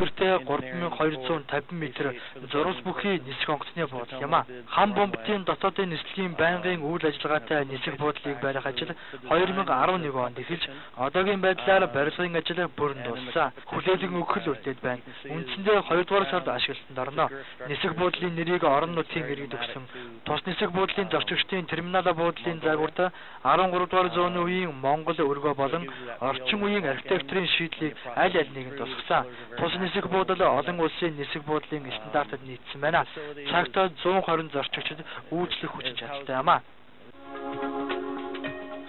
хэлбэртэй 3250 м зурвас бүхий нисэх онгоцны буудлын юм а. Хам бомбын дотоодын нислэгийн байнгын үйл ажиллагаатай нисэх буудлыг барих ажил 2011 онд эхэлж одоогийн байдлаар барилгын ажил бүрэн дууссан. Хүлээлгэн өгөх үрдээд байна. Үндсэндээ 2 дугаар сард ашиглалтанд орно. Нисэх буудлын нэрийг орон нутгийн иргэд өгсөн. Тус нисэх буудлын зорчигчдын терминал буудлын загварт 13 дугаар зууны үеийн Монгол өргөө болон орчин үеийн архитектурын шийдлийг аль нэгэнд тусгасан. Тус нисэх буудал олон улсын нисэх буудлын стандартад нийцсэн байна. Цагтаа 120 зорчигчид үйлчлэх хүч чадалтай юм а.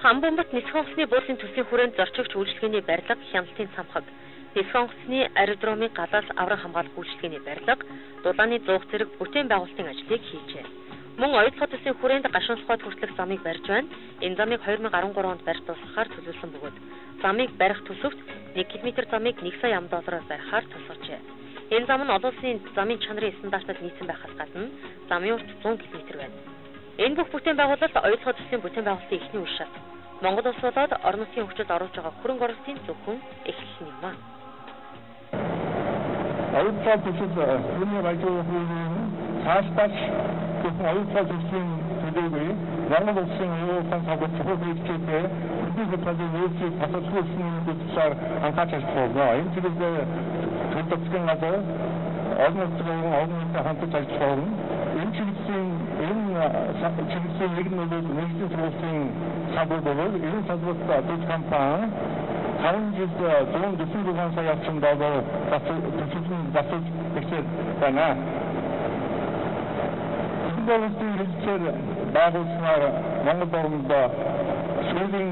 Хамбомбот нисэх онгоцны буудлын төсвийн хүрээнд зорчигч үйлчлэгээний барилга, хяналтын цамхаг, нисэх онгоцны аэродромын гадаас аврах хамгаалах үйлчлэгээний барилга, дулааны зуух зэрэг бүтээн байгуулалтын ажлыг хийжээ. Мөн оюутлах төсвийн хүрээнд гашуунсгойд хүртэлх замыг барьж байна. Энэ замыг 2013 онд барьж дуусгахаар төлөвлөсөн бөгөөд замыг барих төсөвт 1 км замыг 1 сая $1 барихаар тусгажээ. Энэ зам нь олон улсын замын чанарын стандартад нийцсэн байхаас гадна замын урт 100 км байна. Энэ бүх бүтээн байгуулалт оюутлах төсвийн бүтээн байгуулалтын эхний үе шат. Монгол улс болоод орон нутгийн хүчит оруулж байгаа хөрөнгө оруулалтын зөвхөн эхлэл нь юм а. Оюутлах төсвийн цаашдаа зөвхөн оюутлах төсвийн төлөвийг Монгол улсын оюутлах салбар чухал хэрэгцээтэй бүтээн байгуулалтын үйлчлэг тасалбарлуулсан зүйлсээр анхаарч ажиллах болно. Энэ чиглэлээр төлөвлөсөн газар орон нутгийн хамтарч ажиллах болно. Энэ чиглэлийн нэг нь нэгдсэн сургуулийн салбар болоод энэ салбарт одоо компани 5 жил 146 сая $100 засаж эхлэх байна. Монгол хэлээр байгуулснаар Монгол орнд сүүлийн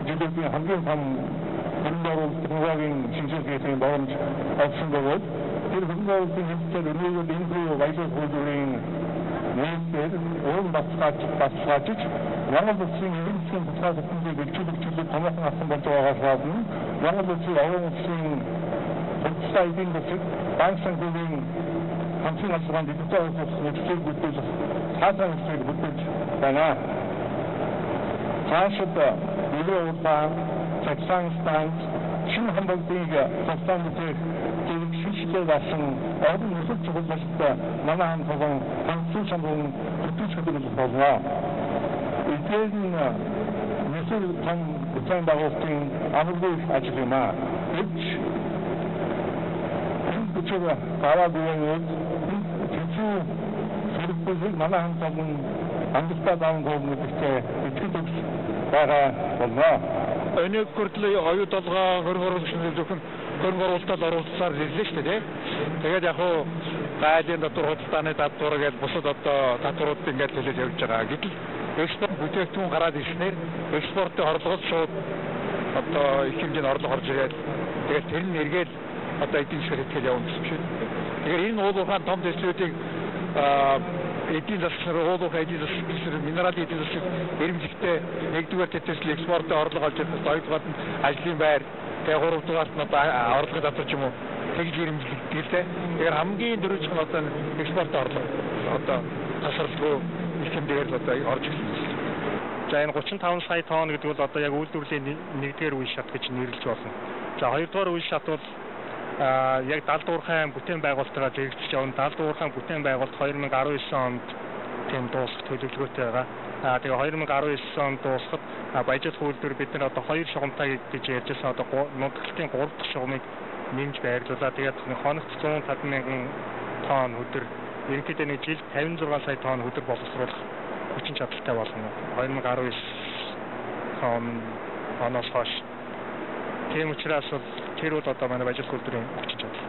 жилийн хамгийн том хөрөнгө технологийн шинжилгээний боломж олсон бөгөөд тэр хөрөнгө оруулалтын хэлээр өнөөдөр энэ баялаг хөлбөрийн нээсээр уул баталгаажиж Монгол улсын иргэн засгийн баталгаа тогтнолыг бэлтгэх чиглэлд томоохон асан болж байгаагаас гадна Монгол улсын орон улсын хөрөнгө эдийн засаг банк санхүүгийн хамтран ажиллагаанд дэвтэр авах нөхцөлийг бүтээж хаасан нөхцөлийг бүтээж байна. Цаашид Европ улаан, Казахстан, шинэ хамгаалалтыг тусгай бүтээх шилжүүлэлт болсон орон нөхцөл чухалчлалт манай хамт олон хангалтын чанарын бүтээжүүлэх болно. Эдгээр нь нөхцөл том бүтээн байгуулалтын амралтын ажил юм а. Бүчээр гараад ирээд хэрэгцээг манай хамт олон амжилттай даван туулах гэхдээ итгэж байгаа болно. Өнөөдөр хүртэл оюу толгой хөрөнгө оруулагчид зөвхөн хөрөнгө оруулалтад оролцсоор ирлээ шүү дээ. Тэгээд яг хуу гайлын дотор худалдааны татвар гэж бусад одоо татварууд ингээд төлөж явж байгаа. Гэтэл экспорт бүтээгдэхүүн гараад ирснээр экспортын орлого шууд одоо их хэмжээний орлого орж ирээд тэгээд тэр нь эргээд одоо эдийн засгаар итгэл явна гэсэн шүү. Тэгэхээр энэ уулуурхайн том төслүүдийг эдийн засгаар уулуурхай эдийн засгаар минералын эдийн засаг эрэмжлэгтэй нэгдүгээр төсөл экспортын орлого олж ирэх, хоёрдугаар нь ажлын байр, тэгээ гуравдугаар нь одоо орлогын татвар ч юм уу тэгж эрэмжлэгтэй. Тэгэхээр хамгийн дөрөвч нь одоо экспортын орлого одоо тасралтгүй их хэмжээгээр одоо орж ирсэн. За энэ 35 сая тонн гэдэг бол одоо яг үйлдвэрлэлийн нэгдүгээр үе шат гэж нэрлэж болно. За хоёрдугаар үе шат бол яг Далдуурхайн бүтээн байгуулалтаа зэрэгцэж явна. Далдуурхайн бүтээн байгуулалт 2019 онд тийм дуусах төлөвлөгөөтэй байгаа. Тэгээ 2019 онд дуусахад баяжуулах үйлдвэр бид нар одоо 2 шугамтай гэж ярьж байсан. Одоо нутагтын 3 дахь шугамыг нэмж байрлуулаа. Тэгээд хоногт 150 мянган тонн өдөр ерөнхийдөө нэг жилд 56 сая тонн өдөр боловсруулах хүчин чадалтай болно. 2019 оноос хойш. Тийм учраас тэр бол одоо манай баяжуулах үйлдвэрийн хүчин чадал.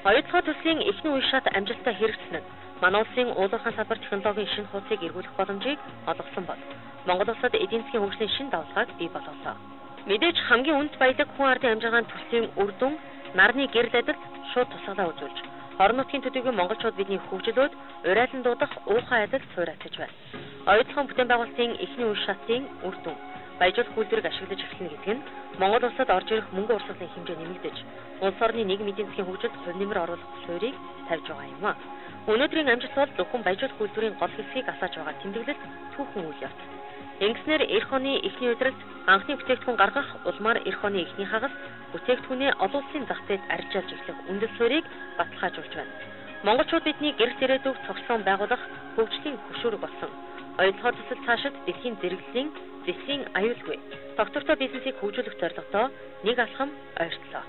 Оюутлах төслийн эхний үе шат амжилттай хэрэгжсэн нь манай улсын уулуурхайн салбар технологийн шинэ хуудсыг эргүүлэх боломжийг олгосон бол Монгол улсад эдийн засгийн хөгжлийн шинэ давлгааг бий болгосон. Мэдээж хамгийн үнд баялаг хүн ардын амжиргаан төслийн үр дүн нарны гэрэл адилд шууд тусгалаа үзүүлж орон нутгийн төдийгүй монголчууд бидний хөгжлөөд урайлан дуудах уухай адилд суурайтаж байна. Оюутлахын бүтээн байгуулалтын эхний үе шатын үр дүн баяжуулах үйлдвэрийг ашиглаж эхэлнэ гэдэг нь Монгол улсад орж ирэх мөнгө урсгалын хэмжээ нэмэгдэж, улс орны нийгэм эдийн засгийн хөгжилд хувь нэмэр оруулах суурийг тавьж байгаа юм а. Өнөөдрийн амжилт бол зөвхөн баяжуулах үйлдвэрийн гол хэсгийг асааж байгаа тэмдэглэлт түүхэн үйл явц. Ингэснээр эх оны эхний удиралд анхны бүтээгдэхүүн гаргах улмаар эх оны эхний хагас бүтээгдэхүүнээ олон улсын зах зээлд арчилж эхлэх үндэс суурийг баталгаажуулж байна. Монголчууд бидний гэрт ирээдүйг цогцлон байгуулах хөгжлийн хөшүүрэг болсон. Ойлгохоо төсөл цаашид дэлхийн зэрэглэлийн зэсийн аюулгүй тогтвортой бизнесийг хөгжүүлэх зорилготой нэг алхам ойртлоо.